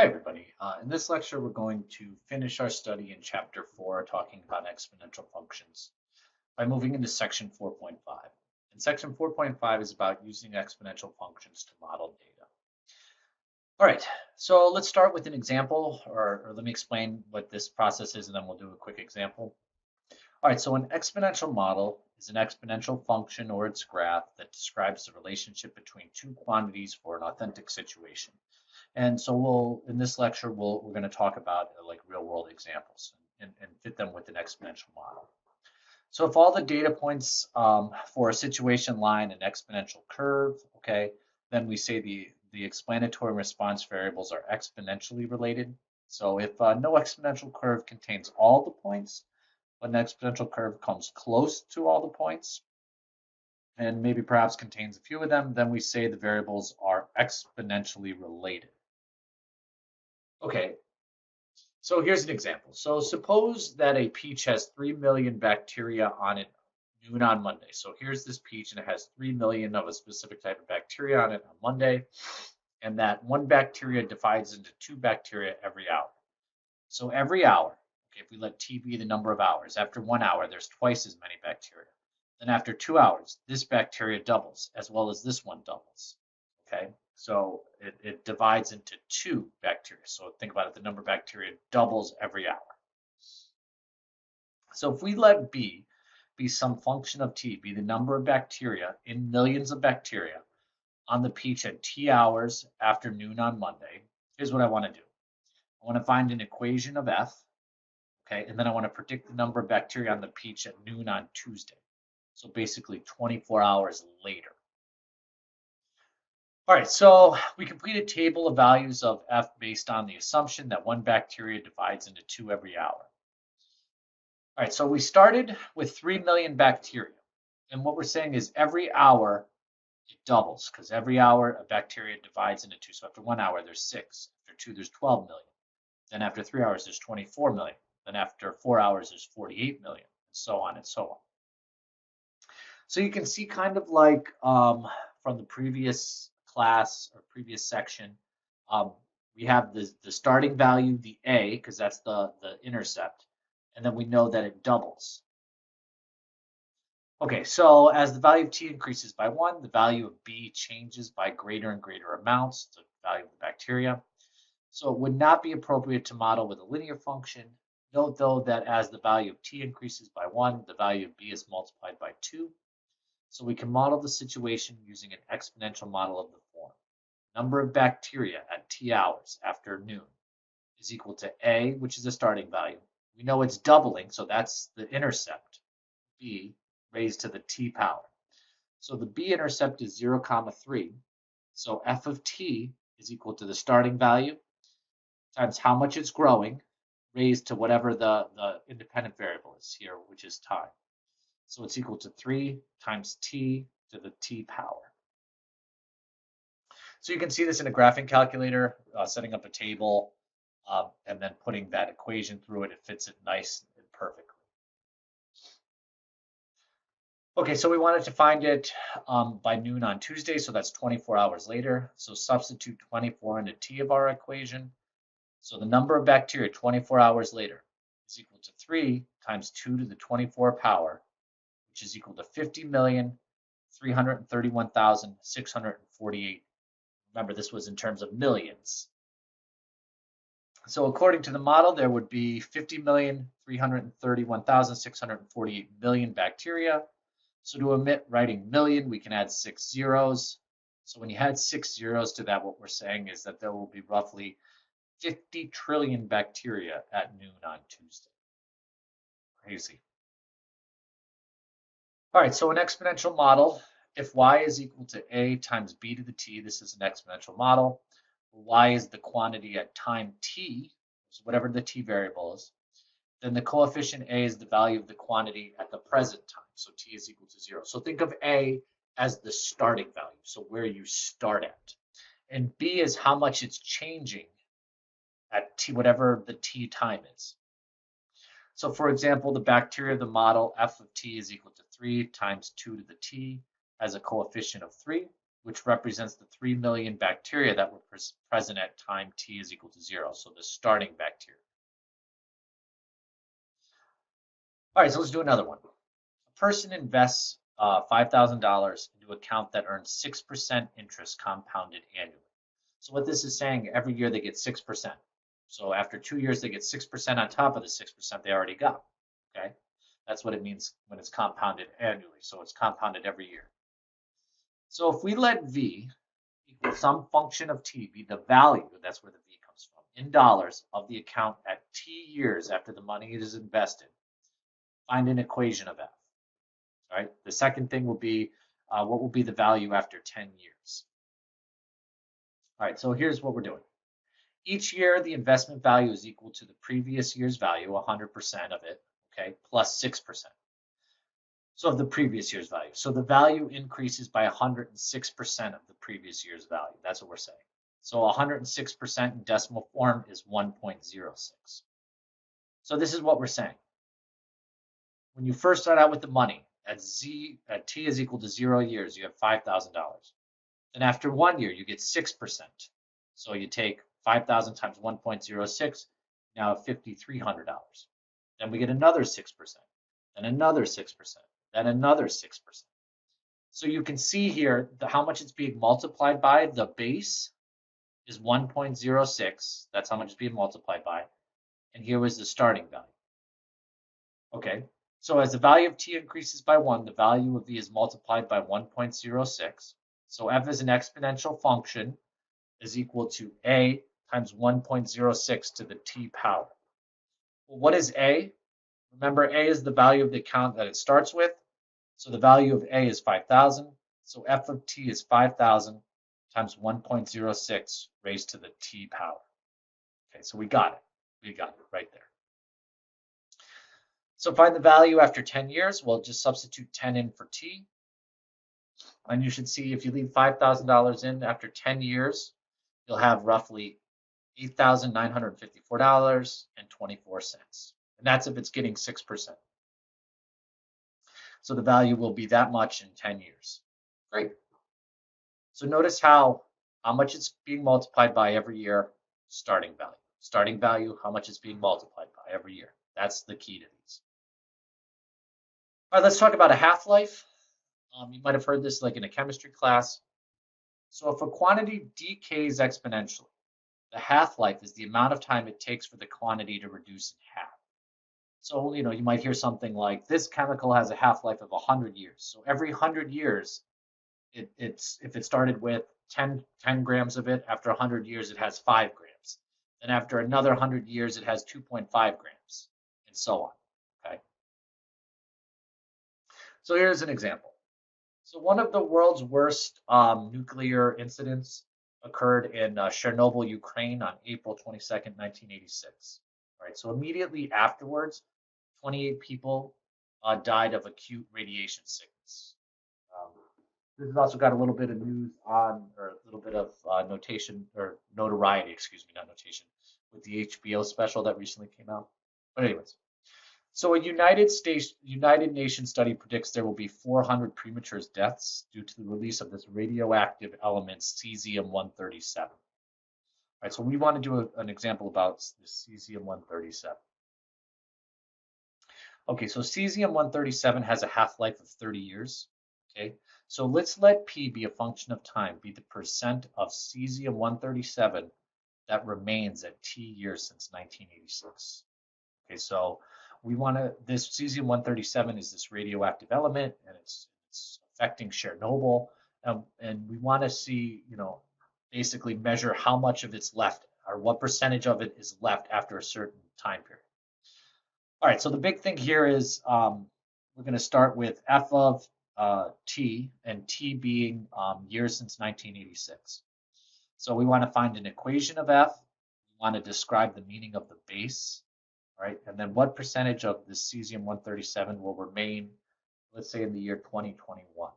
Hi, everybody. In this lecture, we're going to finish our study in Chapter 4, talking about exponential functions, by moving into Section 4.5. And Section 4.5 is about using exponential functions to model data. All right, so let's start with an example, or let me explain what this process is, and then we'll do a quick example. All right, so an exponential model is an exponential function or its graph that describes the relationship between two quantities for an authentic situation. And so in this lecture, we're going to talk about like real world examples and fit them with an exponential model. So if all the data points for a situation lie in an exponential curve, okay, then we say the explanatory and response variables are exponentially related. So if no exponential curve contains all the points, but an exponential curve comes close to all the points, and maybe perhaps contains a few of them, then we say the variables are exponentially related. Okay, so here's an example. So suppose that a peach has 3 million bacteria on it noon on Monday. So here's this peach and it has 3 million of a specific type of bacteria on it on Monday. And that one bacteria divides into two bacteria every hour. So every hour, okay, if we let T be the number of hours, after 1 hour, there's twice as many bacteria. Then after 2 hours, this bacteria doubles as well as this one doubles. Okay, so it divides into two bacteria. So think about it, the number of bacteria doubles every hour. So if we let B be some function of T, be the number of bacteria in millions of bacteria on the peach at T hours after noon on Monday, here's what I want to do. I want to find an equation of F, okay, and then I want to predict the number of bacteria on the peach at noon on Tuesday. So basically 24 hours later. All right, so we complete a table of values of F based on the assumption that one bacteria divides into two every hour. All right, so we started with 3 million bacteria. And what we're saying is every hour it doubles because every hour a bacteria divides into two. So after 1 hour, there's 6. After 2, there's 12 million. Then after 3 hours, there's 24 million. Then after 4 hours, there's 48 million, and so on and so on. So you can see kind of like from the previous class or previous section, we have the starting value, the A, because that's the intercept, and then we know that it doubles. Okay, so as the value of T increases by 1, the value of B changes by greater and greater amounts, the value of the bacteria. So it would not be appropriate to model with a linear function. Note, though, that as the value of T increases by 1, the value of B is multiplied by 2. So we can model the situation using an exponential model of the form. Number of bacteria at T hours after noon is equal to A, which is the starting value. We know it's doubling, so that's the intercept, B, raised to the T power. So the B intercept is 0, 3. So F of T is equal to the starting value times how much it's growing, raised to whatever the independent variable is here, which is time. So it's equal to 3 times T to the T power. So you can see this in a graphing calculator, setting up a table, and then putting that equation through it. It fits it nice and perfectly. Okay, so we wanted to find it by noon on Tuesday, so that's 24 hours later. So substitute 24 into T of our equation. So the number of bacteria 24 hours later is equal to 3 times 2 to the 24 power, which is equal to 50,331,648. Remember, this was in terms of millions. So according to the model, there would be 50,331,648 million bacteria. So to omit writing million, we can add 6 zeros. So when you add 6 zeros to that, what we're saying is that there will be roughly 50 trillion bacteria at noon on Tuesday. Crazy. All right, so an exponential model, if y is equal to a times b to the t, this is an exponential model. Y is the quantity at time t, so whatever the t variable is. Then the coefficient a is the value of the quantity at the present time, so t is equal to 0. So think of a as the starting value, so where you start at. And b is how much it's changing at t, whatever the t time is. So for example, the bacteria of the model f of t is equal to 3 times 2 to the t has a coefficient of 3. which represents the 3 million bacteria that were present at time t is equal to 0, so the starting bacteria. All right, so let's do another one. A person invests $5,000 into an account that earns 6% interest compounded annually. So what this is saying, every year they get 6%. So after 2 years, they get 6% on top of the 6% they already got. Okay, that's what it means when it's compounded annually. So it's compounded every year. So if we let v equal some function of t be the value, that's where the v comes from, in dollars of the account at t years after the money is invested, find an equation of f. All right. The second thing will be what will be the value after 10 years. All right, so here's what we're doing. Each year, the investment value is equal to the previous year's value, 100% of it, okay, plus 6%. So of the previous year's value. So the value increases by 106% of the previous year's value. That's what we're saying. So 106% in decimal form is 1.06. So this is what we're saying. When you first start out with the money, at t is equal to 0 years, you have $5,000. Then after 1 year, you get 6%. So you take 5,000 times 1.06, now $5,300. Then we get another 6%, then another 6%, then another 6%. So you can see here how much it's being multiplied by. The base is 1.06. That's how much it's being multiplied by. And here was the starting value. Okay, so as the value of t increases by 1, the value of v is multiplied by 1.06. So f is an exponential function is equal to a times 1.06 to the t power. Well, what is a? Remember, a is the value of the account that it starts with. So the value of a is 5,000. So f of t is 5,000 times 1.06 raised to the t power. Okay, so we got it. We got it right there. So find the value after 10 years. We'll just substitute 10 in for t. And you should see if you leave $5,000 in after 10 years, you'll have roughly $8,954.24. And that's if it's getting 6%. So the value will be that much in 10 years. Great. So notice how much it's being multiplied by every year, starting value. Starting value, how much it's being multiplied by every year. That's the key to these. All right, let's talk about a half-life. You might have heard this like in a chemistry class. So if a quantity decays exponentially, the half-life is the amount of time it takes for the quantity to reduce in half. So, you might hear something like this chemical has a half-life of 100 years. So every 100 years, if it started with 10 grams of it, after 100 years, it has 5 grams. Then after another 100 years, it has 2.5 grams, and so on. Okay. So here's an example. So one of the world's worst nuclear incidents occurred in Chernobyl, Ukraine on April 22nd, 1986. All right, so immediately afterwards, 28 people died of acute radiation sickness. This has also got a little bit of news on, or a little bit of notation, or notoriety, excuse me, not notation, with the HBO special that recently came out. But anyways, so a United Nations study predicts there will be 400 premature deaths due to the release of this radioactive element cesium-137. All right, so we want to do an example about this cesium-137. Okay, so cesium-137 has a half-life of 30 years. Okay, so let's let P be a function of time, be the percent of cesium-137 that remains at T years since 1986. Okay, so we want to, this cesium-137 is this radioactive element, and it's affecting Chernobyl, and we want to see, basically measure how much of it's left, or what percentage of it is left after a certain time period. All right, so the big thing here is we're going to start with f of t, and t being years since 1986. So we want to find an equation of f. We want to describe the meaning of the base. All right, and then what percentage of the cesium-137 will remain, let's say, in the year 2021. All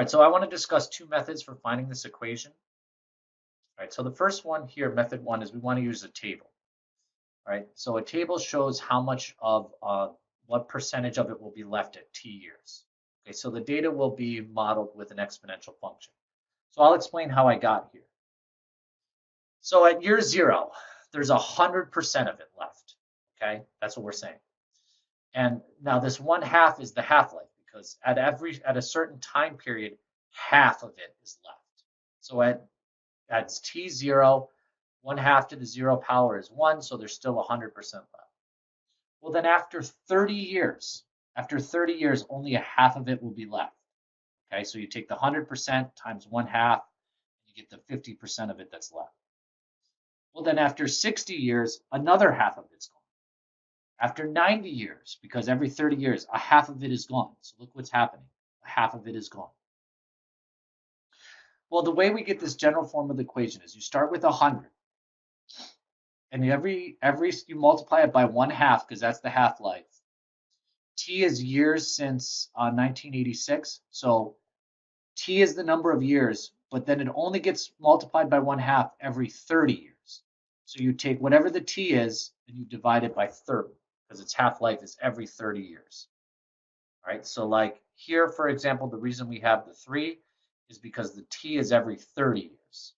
right, so I want to discuss two methods for finding this equation. All right, so the first one here, method one, is we want to use a table. All right, so a table shows how much of what percentage of it will be left at t years. Okay, so the data will be modeled with an exponential function. So I'll explain how I got here. So at year 0, there's 100% of it left. Okay, that's what we're saying. And now this 1/2 is the half-life, because at a certain time period, half of it is left. So at t0, 1/2 to the 0 power is 1, so there's still 100% left. Well, then after 30 years, only a half of it will be left. Okay, so you take the 100% times 1/2, you get the 50% of it that's left. Well, then after 60 years, another half of it's gone. After 90 years, because every 30 years, a half of it is gone. So look what's happening. A half of it is gone. Well, the way we get this general form of the equation is you start with 100. And every you multiply it by 1/2, because that's the half-life. T is years since 1986. So T is the number of years, but then it only gets multiplied by 1/2 every 30 years. So you take whatever the T is and you divide it by 30, because its half-life is every 30 years. All right, so like here, for example, the reason we have the 3 is because the T is every 30 years.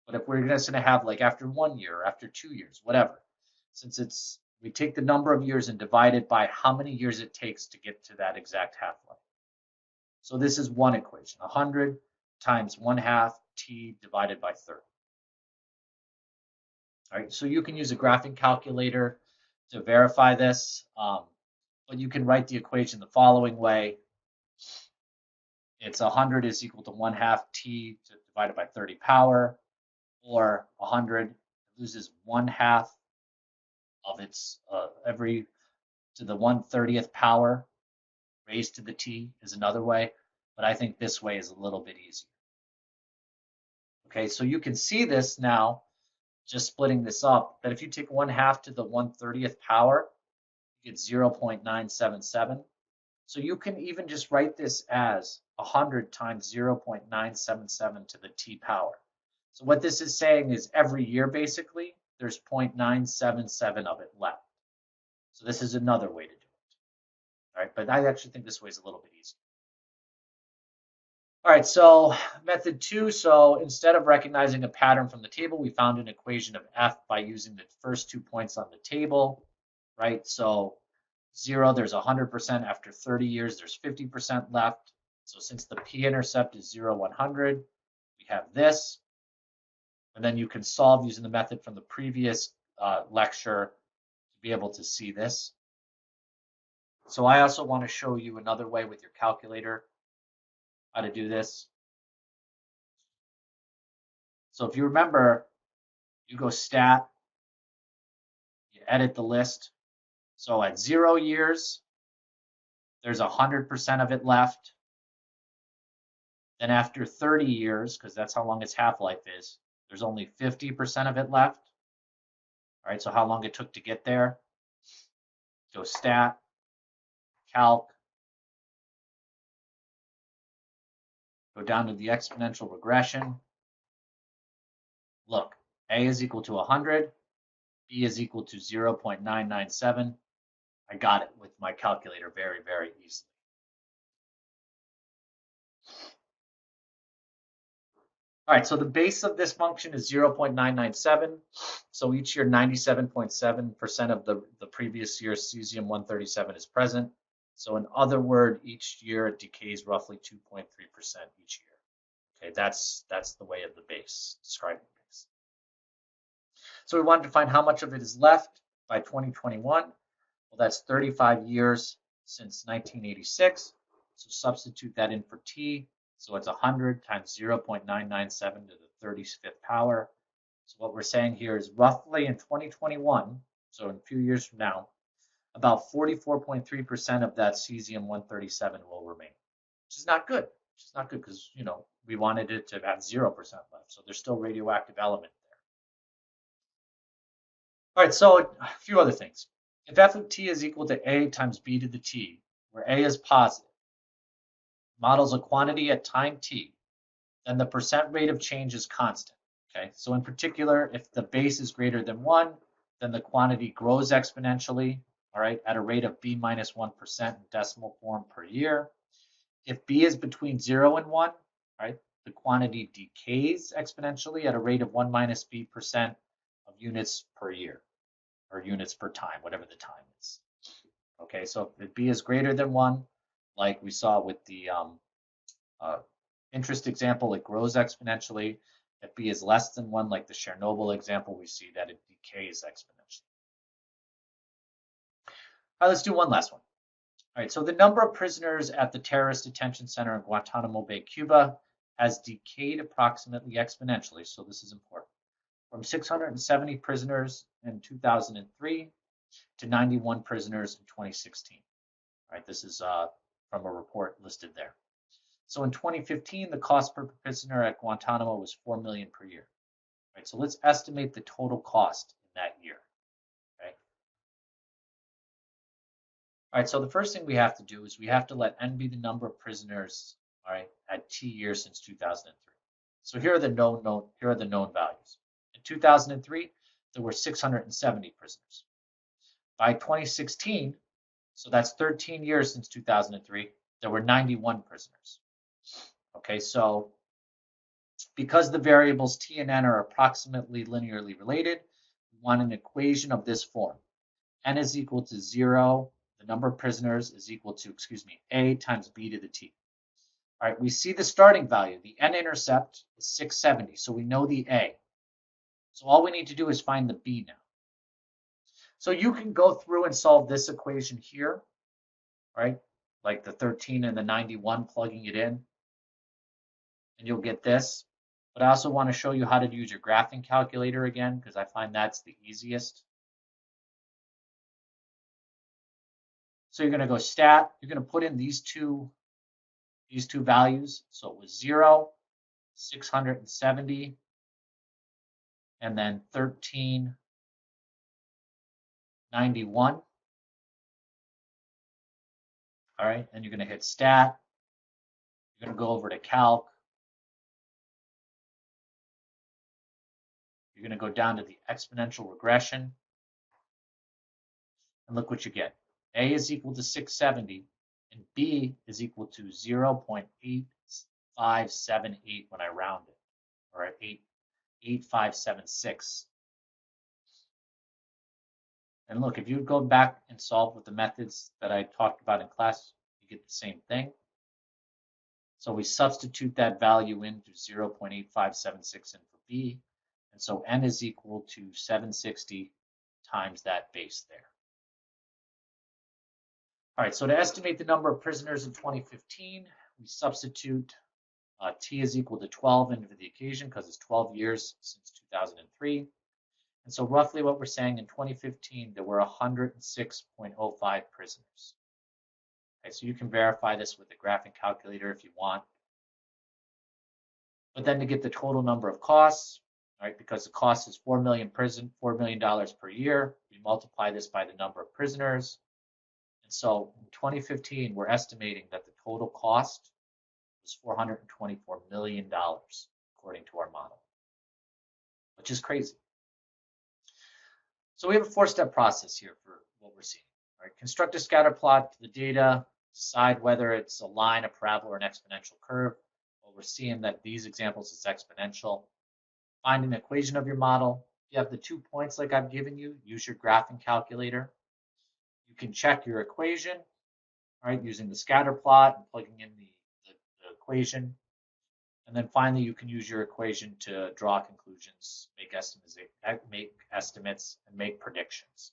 But if we're just going to have like after 1 year or after 2 years, whatever, since we take the number of years and divide it by how many years it takes to get to that exact half-life. So this is one equation, 100 times 1/2 t divided by 30. All right, so you can use a graphing calculator to verify this, but you can write the equation the following way. It's 100 is equal to 1/2 t divided by 30 power, or 100 loses 1/2 of its every to the 1/30th power raised to the t is another way, but I think this way is a little bit easier. Okay, so you can see this now, just splitting this up, that if you take 1/2 to the 1/30th power, you get 0.977. So you can even just write this as 100 times 0.977 to the t power. So what this is saying is every year, basically, there's 0.977 of it left. So this is another way to do it. All right, but I actually think this way is a little bit easier. All right, so method 2. So instead of recognizing a pattern from the table, we found an equation of f by using the first 2 points on the table, right? So 0, there's 100%. After 30 years, there's 50% left. So since the p-intercept is 0, 100, we have this. And then you can solve using the method from the previous lecture to be able to see this. So I also want to show you another way with your calculator how to do this. So if you remember, you go stat, you edit the list. So at 0 years, there's 100% of it left. Then after 30 years, because that's how long its half-life is, there's only 50% of it left. All right, so how long it took to get there? Go stat, calc, go down to the exponential regression. Look, A is equal to 100, B is equal to 0.997. I got it with my calculator very, very easily. All right, so the base of this function is 0.997. So each year, 97.7% of the previous year's cesium-137 is present. So in other words, each year it decays roughly 2.3% each year. Okay, that's the way of the base, describing the base. So we wanted to find how much of it is left by 2021. Well, that's 35 years since 1986. So substitute that in for t. So it's 100 times 0.997 to the 35th power. So what we're saying here is roughly in 2021, so in a few years from now, about 44.3% of that cesium-137 will remain, which is not good. Which is not good because, you know, we wanted it to have 0% left. So there's still radioactive element there. All right, so a few other things. If f of t is equal to a times b to the t, where a is positive, models a quantity at time t, then the percent rate of change is constant. Okay, so in particular, if the base is greater than 1, then the quantity grows exponentially, all right, at a rate of b minus 1% in decimal form per year. If B is between 0 and 1, right, the quantity decays exponentially at a rate of 1 minus B percent of units per year, or units per time, whatever the time is. Okay, so if B is greater than 1, like we saw with the interest example, it grows exponentially. If B is less than 1, like the Chernobyl example, we see that it decays exponentially. All right, let's do one last one. All right, so the number of prisoners at the terrorist detention center in Guantanamo Bay, Cuba, has decayed approximately exponentially, so this is important, from 670 prisoners in 2003 to 91 prisoners in 2016. All right, this is from a report listed there. So in 2015, the cost per prisoner at Guantanamo was $4 million per year. Right, so let's estimate the total cost in that year. Okay. All right, so the first thing we have to do is we have to let n be the number of prisoners, all right, at t years since 2003. So here are the known values. In 2003, there were 670 prisoners. By 2016, so that's 13 years since 2003, there were 91 prisoners. Okay, so because the variables t and n are approximately linearly related, we want an equation of this form. N is equal to 0, the number of prisoners is equal to, a times b to the t. All right, we see the starting value. The n-intercept is 670, so we know the a. So all we need to do is find the b now. So you can go through and solve this equation here, right? Like the 13 and the 91, plugging it in, and you'll get this. But I also want to show you how to use your graphing calculator again, because I find that's the easiest. So you're going to go stat, you're going to put in these two values. So it was 0, 670, and then 1391. All right, and you're going to hit stat. You're going to go over to calc. You're going to go down to the exponential regression. And look what you get. A is equal to 670, and B is equal to 0.8578 when I round it, or 8.8576. And look, if you go back and solve with the methods that I talked about in class, you get the same thing. So we substitute that value into 0.8576 in for B. And so n is equal to 760 times that base there. All right, so to estimate the number of prisoners in 2015, we substitute t is equal to 12 into the equation because it's 12 years since 2003. And so roughly what we're saying in 2015, there were 106.05 prisoners. Okay, so you can verify this with the graphing calculator if you want. But then to get the total number of costs, right, because the cost is $4 million per year, we multiply this by the number of prisoners. And so in 2015, we're estimating that the total cost was $424 million, according to our model, which is crazy. So we have a four-step process here for what we're seeing. All right, construct a scatter plot to the data, decide whether it's a line, a parabola, or an exponential curve. Well, we're seeing that these examples it's exponential. Find an equation of your model. If you have the 2 points like I've given you, use your graphing calculator. You can check your equation, right, using the scatter plot and plugging in the equation. And then finally, you can use your equation to draw conclusions, make estimates, and make predictions.